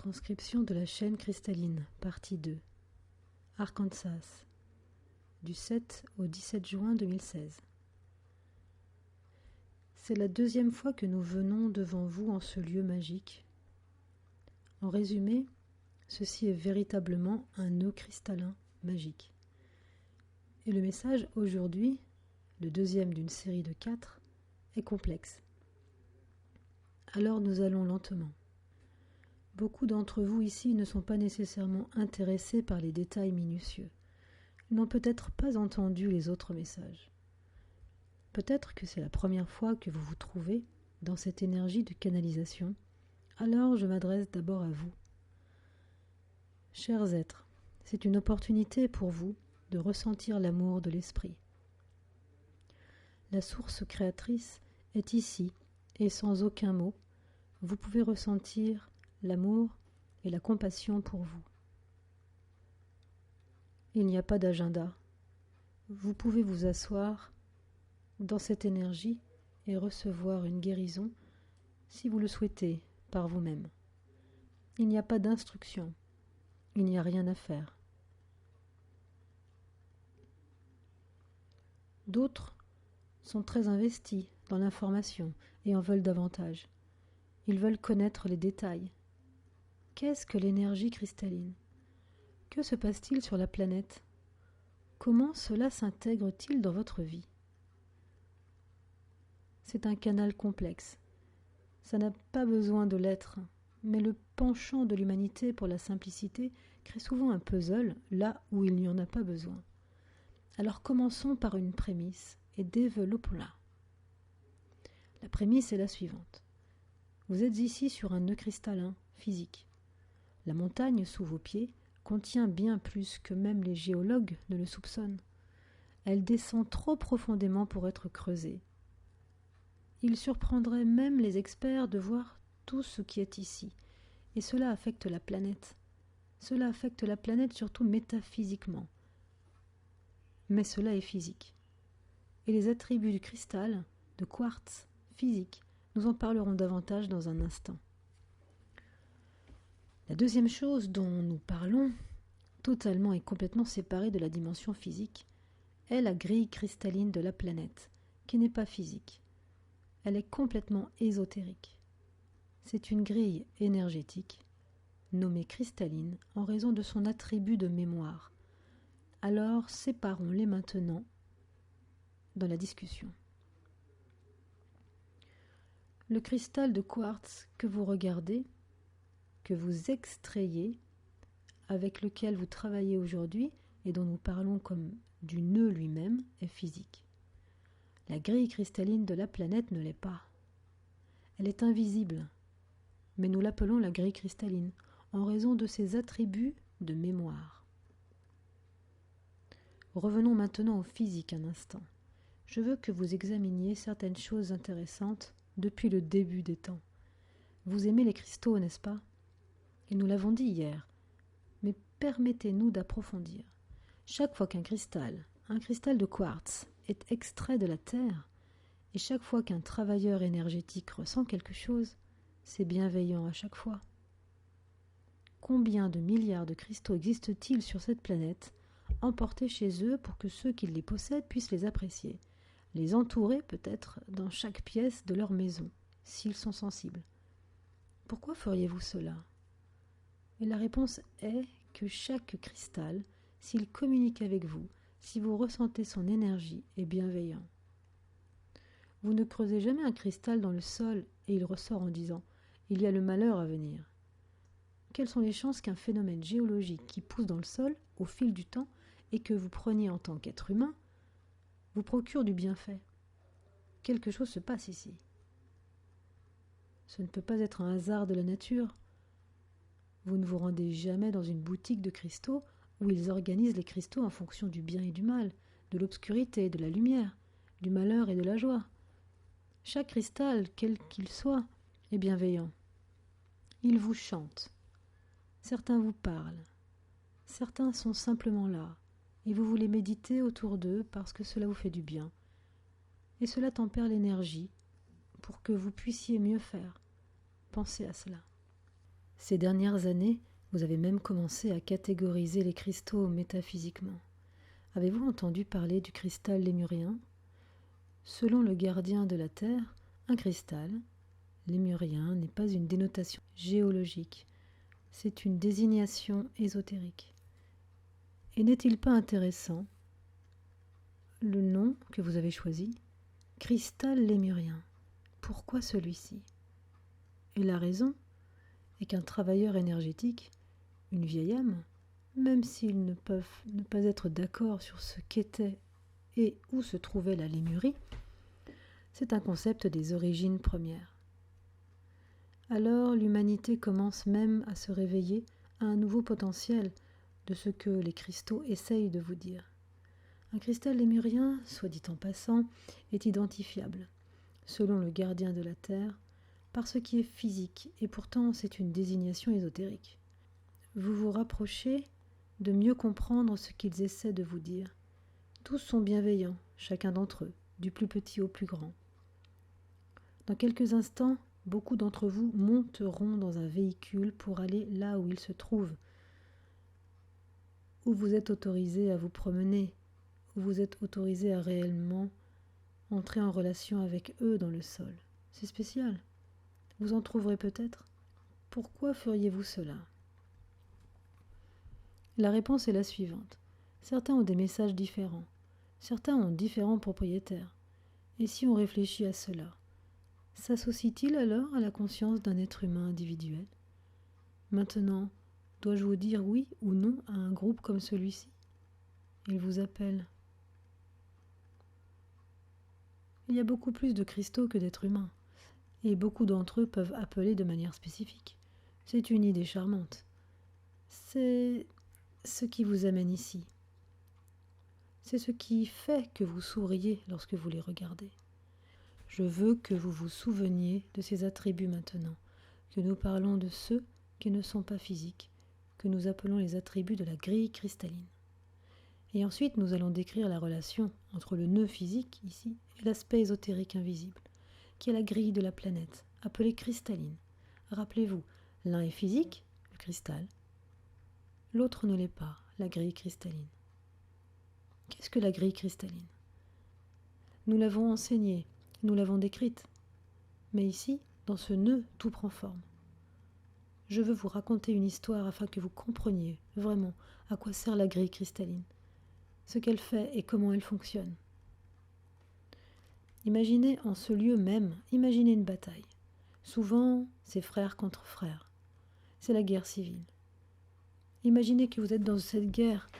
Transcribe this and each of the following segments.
Transcription de la chaîne cristalline, partie 2. Arkansas, du 7 au 17 juin 2016. C'est la deuxième fois que nous venons devant vous en ce lieu magique. En résumé, ceci est véritablement un nœud cristallin magique. Et le message aujourd'hui, le deuxième d'une série de 4, est complexe. Alors nous allons lentement. Beaucoup d'entre vous ici ne sont pas nécessairement intéressés par les détails minutieux. Ils n'ont peut-être pas entendu les autres messages. Peut-être que c'est la première fois que vous vous trouvez dans cette énergie de canalisation. Alors je m'adresse d'abord à vous. Chers êtres, c'est une opportunité pour vous de ressentir l'amour de l'esprit. La source créatrice est ici et sans aucun mot, vous pouvez ressentir l'amour et la compassion pour vous. Il n'y a pas d'agenda. Vous pouvez vous asseoir dans cette énergie et recevoir une guérison si vous le souhaitez par vous-même. Il n'y a pas d'instruction. Il n'y a rien à faire. D'autres sont très investis dans l'information et en veulent davantage. Ils veulent connaître les détails. Qu'est-ce que l'énergie cristalline? Que se passe-t-il sur la planète? Comment cela s'intègre-t-il dans votre vie? C'est un canal complexe. Ça n'a pas besoin de l'être, mais le penchant de l'humanité pour la simplicité crée souvent un puzzle là où il n'y en a pas besoin. Alors commençons par une prémisse et développons-la. La prémisse est la suivante. Vous êtes ici sur un nœud cristallin physique. La montagne sous vos pieds contient bien plus que même les géologues ne le soupçonnent. Elle descend trop profondément pour être creusée. Il surprendrait même les experts de voir tout ce qui est ici. Et cela affecte la planète. Cela affecte la planète surtout métaphysiquement. Mais cela est physique. Et les attributs du cristal, de quartz, physique, nous en parlerons davantage dans un instant. La deuxième chose dont nous parlons, totalement et complètement séparée de la dimension physique, est la grille cristalline de la planète, qui n'est pas physique. Elle est complètement ésotérique. C'est une grille énergétique, nommée cristalline en raison de son attribut de mémoire. Alors séparons-les maintenant dans la discussion. Le cristal de quartz que vous regardez, que vous extrayez, avec lequel vous travaillez aujourd'hui et dont nous parlons comme du nœud lui-même, est physique. La grille cristalline de la planète ne l'est pas. Elle est invisible, mais nous l'appelons la grille cristalline en raison de ses attributs de mémoire. Revenons maintenant au physique un instant. Je veux que vous examiniez certaines choses intéressantes depuis le début des temps. Vous aimez les cristaux, n'est-ce pas? Et nous l'avons dit hier, mais permettez-nous d'approfondir. Chaque fois qu'un cristal de quartz, est extrait de la Terre, et chaque fois qu'un travailleur énergétique ressent quelque chose, c'est bienveillant à chaque fois. Combien de milliards de cristaux existent-ils sur cette planète, emportés chez eux pour que ceux qui les possèdent puissent les apprécier, les entourer peut-être dans chaque pièce de leur maison, s'ils sont sensibles? Pourquoi feriez-vous cela? Et la réponse est que chaque cristal, s'il communique avec vous, si vous ressentez son énergie, est bienveillant. Vous ne creusez jamais un cristal dans le sol et il ressort en disant « il y a le malheur à venir ». Quelles sont les chances qu'un phénomène géologique qui pousse dans le sol au fil du temps et que vous preniez en tant qu'être humain vous procure du bienfait? Quelque chose se passe ici. Ce ne peut pas être un hasard de la nature. Vous ne vous rendez jamais dans une boutique de cristaux où ils organisent les cristaux en fonction du bien et du mal, de l'obscurité et de la lumière, du malheur et de la joie. Chaque cristal, quel qu'il soit, est bienveillant. Il vous chante. Certains vous parlent. Certains sont simplement là, et vous voulez méditer autour d'eux parce que cela vous fait du bien. Et cela tempère l'énergie pour que vous puissiez mieux faire. Pensez à cela. Ces dernières années, vous avez même commencé à catégoriser les cristaux métaphysiquement. Avez-vous entendu parler du cristal lémurien ? Selon le gardien de la Terre, un cristal lémurien n'est pas une dénotation géologique, c'est une désignation ésotérique. Et n'est-il pas intéressant le nom que vous avez choisi ? Cristal lémurien. Pourquoi celui-ci ? Et la raison est qu'un travailleur énergétique, une vieille âme, même s'ils ne peuvent ne pas être d'accord sur ce qu'était et où se trouvait la Lémurie, c'est un concept des origines premières. Alors l'humanité commence même à se réveiller à un nouveau potentiel de ce que les cristaux essayent de vous dire. Un cristal lémurien, soit dit en passant, est identifiable, selon le gardien de la Terre, par ce qui est physique, et pourtant c'est une désignation ésotérique. Vous vous rapprochez de mieux comprendre ce qu'ils essaient de vous dire. Tous sont bienveillants, chacun d'entre eux, du plus petit au plus grand. Dans quelques instants, beaucoup d'entre vous monteront dans un véhicule pour aller là où ils se trouvent, où vous êtes autorisé à vous promener, où vous êtes autorisé à réellement entrer en relation avec eux dans le sol. C'est spécial. Vous en trouverez peut-être. Pourquoi feriez-vous cela ? La réponse est la suivante. Certains ont des messages différents. Certains ont différents propriétaires. Et si on réfléchit à cela, s'associe-t-il alors à la conscience d'un être humain individuel ? Maintenant, dois-je vous dire oui ou non à un groupe comme celui-ci ? Il vous appelle. Il y a beaucoup plus de cristaux que d'êtres humains, et beaucoup d'entre eux peuvent appeler de manière spécifique. C'est une idée charmante. C'est ce qui vous amène ici. C'est ce qui fait que vous souriez lorsque vous les regardez. Je veux que vous vous souveniez de ces attributs maintenant, que nous parlons de ceux qui ne sont pas physiques, que nous appelons les attributs de la grille cristalline. Et ensuite, nous allons décrire la relation entre le nœud physique, ici, et l'aspect ésotérique invisible, qui est la grille de la planète, appelée cristalline. Rappelez-vous, l'un est physique, le cristal, l'autre ne l'est pas, la grille cristalline. Qu'est-ce que la grille cristalline ? Nous l'avons enseignée, nous l'avons décrite. Mais ici, dans ce nœud, tout prend forme. Je veux vous raconter une histoire afin que vous compreniez vraiment à quoi sert la grille cristalline, ce qu'elle fait et comment elle fonctionne. Imaginez en ce lieu même, imaginez une bataille. Souvent, c'est frère contre frère. C'est la guerre civile. Imaginez que vous êtes dans cette guerre,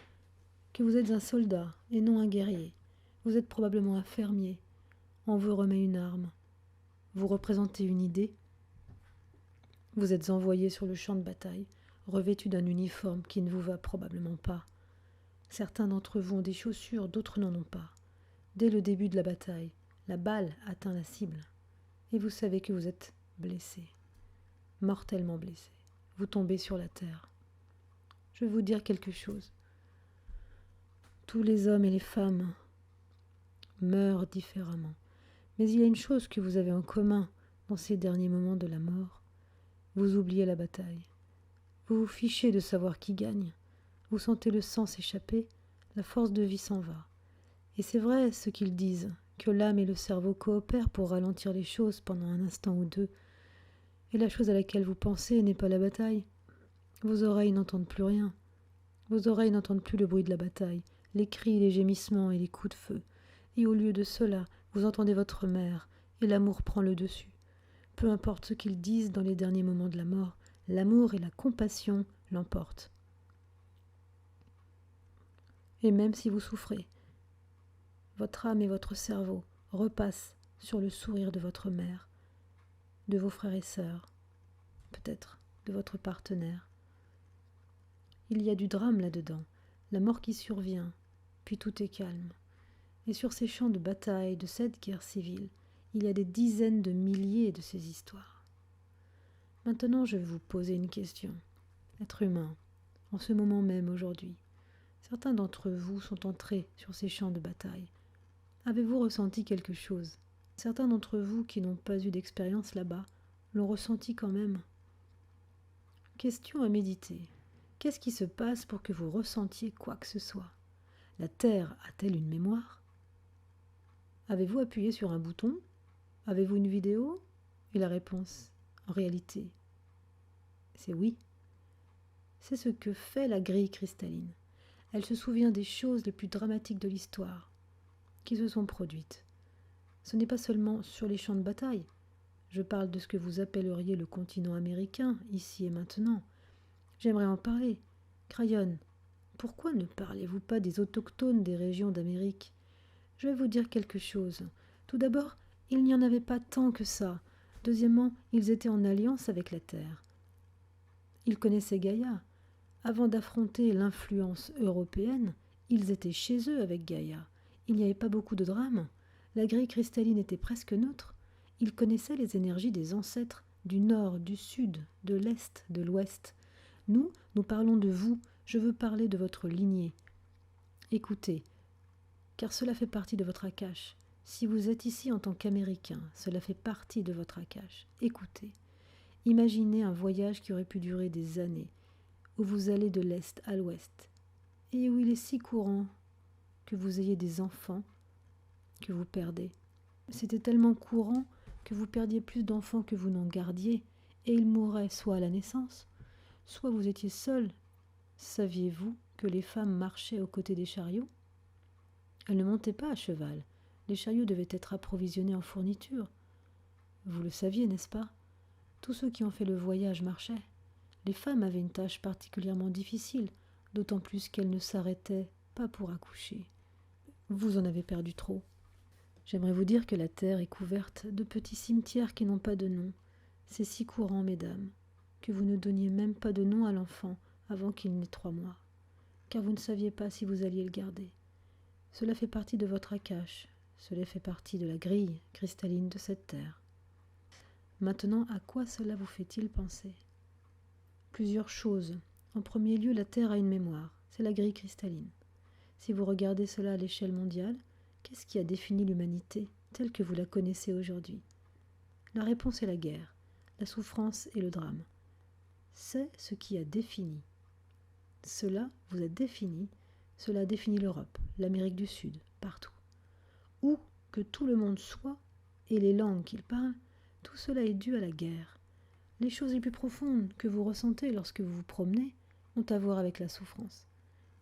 que vous êtes un soldat et non un guerrier. Vous êtes probablement un fermier. On vous remet une arme. Vous représentez une idée. Vous êtes envoyé sur le champ de bataille, revêtu d'un uniforme qui ne vous va probablement pas. Certains d'entre vous ont des chaussures, d'autres n'en ont pas. Dès le début de la bataille, la balle atteint la cible. Et vous savez que vous êtes blessé, mortellement blessé. Vous tombez sur la terre. Je vais vous dire quelque chose. Tous les hommes et les femmes meurent différemment. Mais il y a une chose que vous avez en commun dans ces derniers moments de la mort. Vous oubliez la bataille. Vous vous fichez de savoir qui gagne. Vous sentez le sang s'échapper, la force de vie s'en va. Et c'est vrai ce qu'ils disent, que l'âme et le cerveau coopèrent pour ralentir les choses pendant un instant ou deux. Et la chose à laquelle vous pensez n'est pas la bataille. Vos oreilles n'entendent plus rien. Vos oreilles n'entendent plus le bruit de la bataille, les cris, les gémissements et les coups de feu. Et au lieu de cela, vous entendez votre mère, et l'amour prend le dessus. Peu importe ce qu'ils disent dans les derniers moments de la mort, l'amour et la compassion l'emportent. Et même si vous souffrez, votre âme et votre cerveau repassent sur le sourire de votre mère, de vos frères et sœurs, peut-être de votre partenaire. Il y a du drame là-dedans, la mort qui survient, puis tout est calme. Et sur ces champs de bataille de cette guerre civile, il y a des dizaines de milliers de ces histoires. Maintenant, je vais vous poser une question. Être humain, en ce moment même aujourd'hui, certains d'entre vous sont entrés sur ces champs de bataille. Avez-vous ressenti quelque chose ? Certains d'entre vous qui n'ont pas eu d'expérience là-bas l'ont ressenti quand même. Question à méditer. Qu'est-ce qui se passe pour que vous ressentiez quoi que ce soit? La Terre a-t-elle une mémoire? Avez-vous appuyé sur un bouton? Avez-vous une vidéo? Et la réponse, en réalité, c'est oui. C'est ce que fait la grille cristalline. Elle se souvient des choses les plus dramatiques de l'histoire qui se sont produites. Ce n'est pas seulement sur les champs de bataille. Je parle de ce que vous appelleriez le continent américain, ici et maintenant. J'aimerais en parler. Crayon, pourquoi ne parlez-vous pas des autochtones des régions d'Amérique? Je vais vous dire quelque chose. Tout d'abord, il n'y en avait pas tant que ça. Deuxièmement, ils étaient en alliance avec la Terre. Ils connaissaient Gaïa. Avant d'affronter l'influence européenne, ils étaient chez eux avec Gaïa. Il n'y avait pas beaucoup de drames. La grille cristalline était presque neutre. Ils connaissaient les énergies des ancêtres, du nord, du sud, de l'est, de l'ouest. Nous parlons de vous. Je veux parler de votre lignée. Écoutez, car cela fait partie de votre Akash. Si vous êtes ici en tant qu'Américain, cela fait partie de votre Akash. Écoutez. Imaginez un voyage qui aurait pu durer des années, où vous allez de l'est à l'ouest, et où il est si courant que vous ayez des enfants que vous perdez. C'était tellement courant que vous perdiez plus d'enfants que vous n'en gardiez, et ils mourraient soit à la naissance, soit vous étiez seul. Saviez-vous que les femmes marchaient aux côtés des chariots? Elles ne montaient pas à cheval. Les chariots devaient être approvisionnés en fournitures. Vous le saviez, n'est-ce pas? Tous ceux qui ont fait le voyage marchaient. Les femmes avaient une tâche particulièrement difficile, d'autant plus qu'elles ne s'arrêtaient pas pour accoucher. Vous en avez perdu trop. J'aimerais vous dire que la terre est couverte de petits cimetières qui n'ont pas de nom. C'est si courant, mesdames, que vous ne donniez même pas de nom à l'enfant avant qu'il n'ait 3 mois, car vous ne saviez pas si vous alliez le garder. Cela fait partie de votre Akash, cela fait partie de la grille cristalline de cette terre. Maintenant, à quoi cela vous fait-il penser? Plusieurs choses. En premier lieu, la Terre a une mémoire, c'est la grille cristalline. Si vous regardez cela à l'échelle mondiale, qu'est-ce qui a défini l'humanité telle que vous la connaissez aujourd'hui? La réponse est la guerre, la souffrance et le drame. C'est ce qui a défini. Cela vous a défini, cela a défini l'Europe, l'Amérique du Sud, partout. Où que tout le monde soit, et les langues qu'il parle, tout cela est dû à la guerre. Les choses les plus profondes que vous ressentez lorsque vous vous promenez ont à voir avec la souffrance.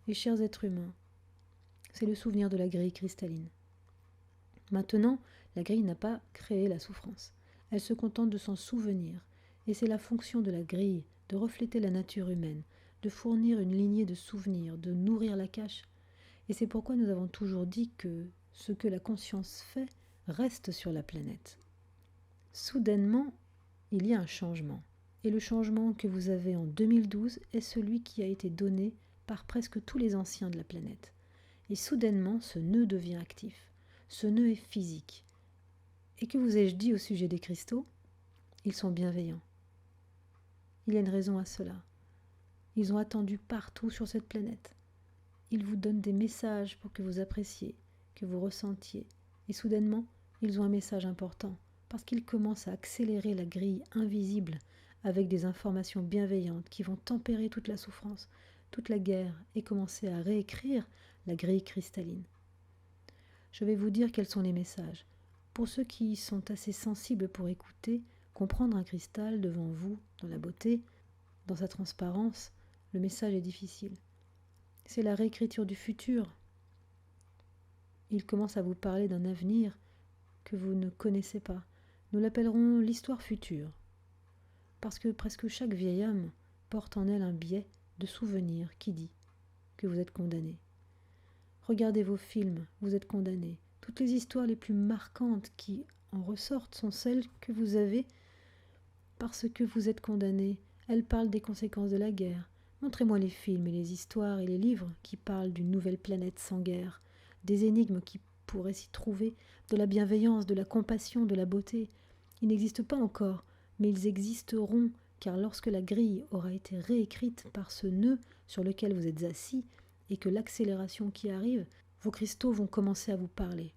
Et chers êtres humains, c'est le souvenir de la grille cristalline. Maintenant, la grille n'a pas créé la souffrance. Elle se contente de s'en souvenir. Et c'est la fonction de la grille de refléter la nature humaine, de fournir une lignée de souvenirs, de nourrir la cache. Et c'est pourquoi nous avons toujours dit que ce que la conscience fait reste sur la planète. Soudainement, il y a un changement. Et le changement que vous avez en 2012 est celui qui a été donné par presque tous les anciens de la planète. Et soudainement, ce nœud devient actif. Ce nœud est physique. Et que vous ai-je dit au sujet des cristaux? Ils sont bienveillants. Il y a une raison à cela. Ils ont attendu partout sur cette planète. Ils vous donnent des messages pour que vous appréciez, que vous ressentiez. Et soudainement, ils ont un message important, parce qu'ils commencent à accélérer la grille invisible avec des informations bienveillantes qui vont tempérer toute la souffrance, toute la guerre, et commencer à réécrire la grille cristalline. Je vais vous dire quels sont les messages. Pour ceux qui sont assez sensibles pour écouter, comprendre un cristal devant vous, dans la beauté, dans sa transparence, le message est difficile. C'est la réécriture du futur. Il commence à vous parler d'un avenir que vous ne connaissez pas. Nous l'appellerons l'histoire future, parce que presque chaque vieille âme porte en elle un biais de souvenir qui dit que vous êtes condamné. Regardez vos films, vous êtes condamné. Toutes les histoires les plus marquantes qui en ressortent sont celles que vous avez parce que vous êtes condamné. Elles parlent des conséquences de la guerre. Montrez-moi les films et les histoires et les livres qui parlent d'une nouvelle planète sans guerre, des énigmes qui pourraient s'y trouver, de la bienveillance, de la compassion, de la beauté. Ils n'existent pas encore, mais ils existeront, car lorsque la grille aura été réécrite par ce nœud sur lequel vous êtes assis, et que l'accélération qui arrive, vos cristaux vont commencer à vous parler.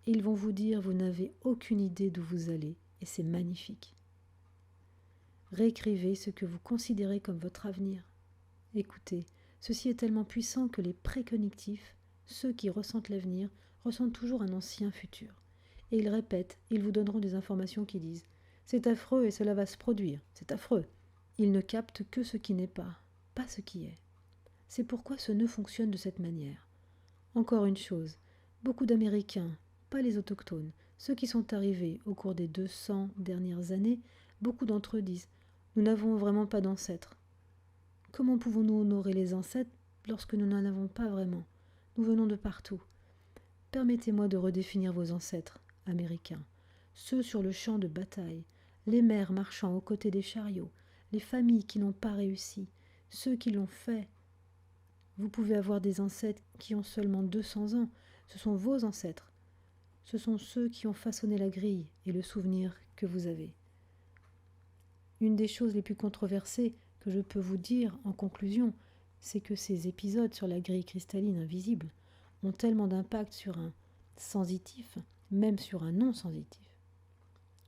Et ils vont vous dire, vous n'avez aucune idée d'où vous allez, et c'est magnifique. Réécrivez ce que vous considérez comme votre avenir. Écoutez, ceci est tellement puissant que les précognitifs, ceux qui ressentent l'avenir, ressentent toujours un ancien futur. Et ils répètent, ils vous donneront des informations qui disent « C'est affreux et cela va se produire, c'est affreux ». Ils ne captent que ce qui n'est pas, pas ce qui est. C'est pourquoi ce nœud fonctionne de cette manière. Encore une chose, beaucoup d'Américains, pas les autochtones, ceux qui sont arrivés au cours des 200 dernières années, beaucoup d'entre eux disent « Nous n'avons vraiment pas d'ancêtres ». Comment pouvons-nous honorer les ancêtres lorsque nous n'en avons pas vraiment? Nous venons de partout. Permettez-moi de redéfinir vos ancêtres, américains, ceux sur le champ de bataille, les mères marchant aux côtés des chariots, les familles qui n'ont pas réussi, ceux qui l'ont fait. Vous pouvez avoir des ancêtres qui ont seulement 200 ans, ce sont vos ancêtres. Ce sont ceux qui ont façonné la grille et le souvenir que vous avez. Une des choses les plus controversées que je peux vous dire en conclusion, c'est que ces épisodes sur la grille cristalline invisible ont tellement d'impact sur un sensitif, même sur un non-sensitif,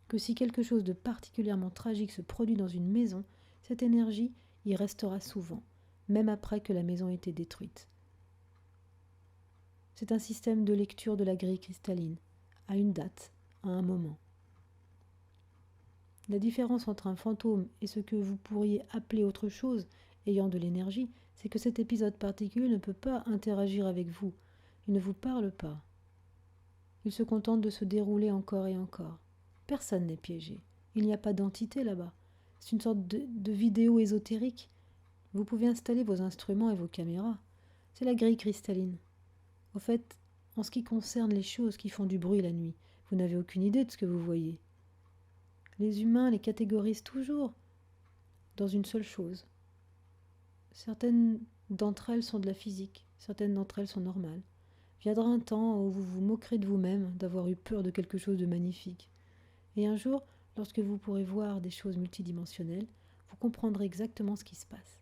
que si quelque chose de particulièrement tragique se produit dans une maison, cette énergie y restera souvent, même après que la maison ait été détruite. C'est un système de lecture de la grille cristalline, à une date, à un moment. La différence entre un fantôme et ce que vous pourriez appeler autre chose ayant de l'énergie, c'est que cet épisode particulier ne peut pas interagir avec vous. Il ne vous parle pas. Il se contente de se dérouler encore et encore. Personne n'est piégé. Il n'y a pas d'entité là-bas. C'est une sorte de vidéo ésotérique. Vous pouvez installer vos instruments et vos caméras. C'est la grille cristalline. Au fait, en ce qui concerne les choses qui font du bruit la nuit, vous n'avez aucune idée de ce que vous voyez. Les humains les catégorisent toujours dans une seule chose. Certaines d'entre elles sont de la physique, certaines d'entre elles sont normales. Viendra un temps où vous vous moquerez de vous-même d'avoir eu peur de quelque chose de magnifique. Et un jour, lorsque vous pourrez voir des choses multidimensionnelles, vous comprendrez exactement ce qui se passe.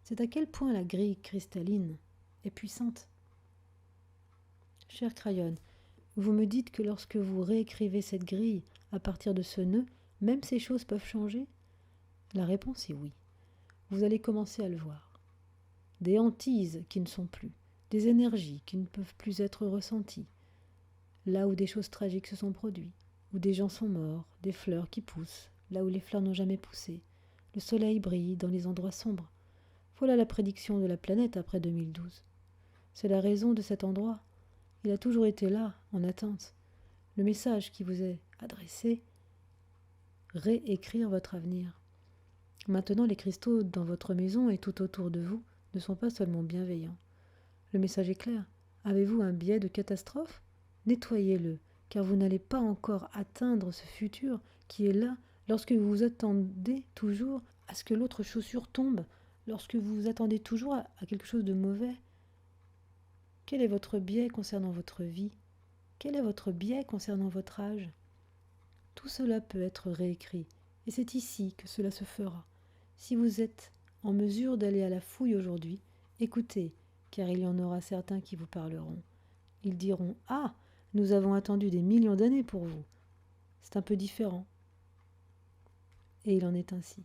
C'est à quel point la grille cristalline est puissante. Cher Crayon, vous me dites que lorsque vous réécrivez cette grille à partir de ce nœud, même ces choses peuvent changer? La réponse est oui. Vous allez commencer à le voir. Des hantises qui ne sont plus, des énergies qui ne peuvent plus être ressenties, là où des choses tragiques se sont produites, où des gens sont morts, des fleurs qui poussent, là où les fleurs n'ont jamais poussé, le soleil brille dans les endroits sombres. Voilà la prédiction de la planète après 2012. C'est la raison de cet endroit. Il a toujours été là, en attente. Le message qui vous est adressé, réécrire votre avenir. Maintenant, les cristaux dans votre maison et tout autour de vous ne sont pas seulement bienveillants. Le message est clair. Avez-vous un biais de catastrophe? Nettoyez-le, car vous n'allez pas encore atteindre ce futur qui est là lorsque vous vous attendez toujours à ce que l'autre chaussure tombe, lorsque vous vous attendez toujours à quelque chose de mauvais. Quel est votre biais concernant votre vie? Quel est votre biais concernant votre âge? Tout cela peut être réécrit, et c'est ici que cela se fera. Si vous êtes en mesure d'aller à la fouille aujourd'hui, écoutez, car il y en aura certains qui vous parleront. Ils diront « Ah, nous avons attendu des millions d'années pour vous. » C'est un peu différent. Et il en est ainsi.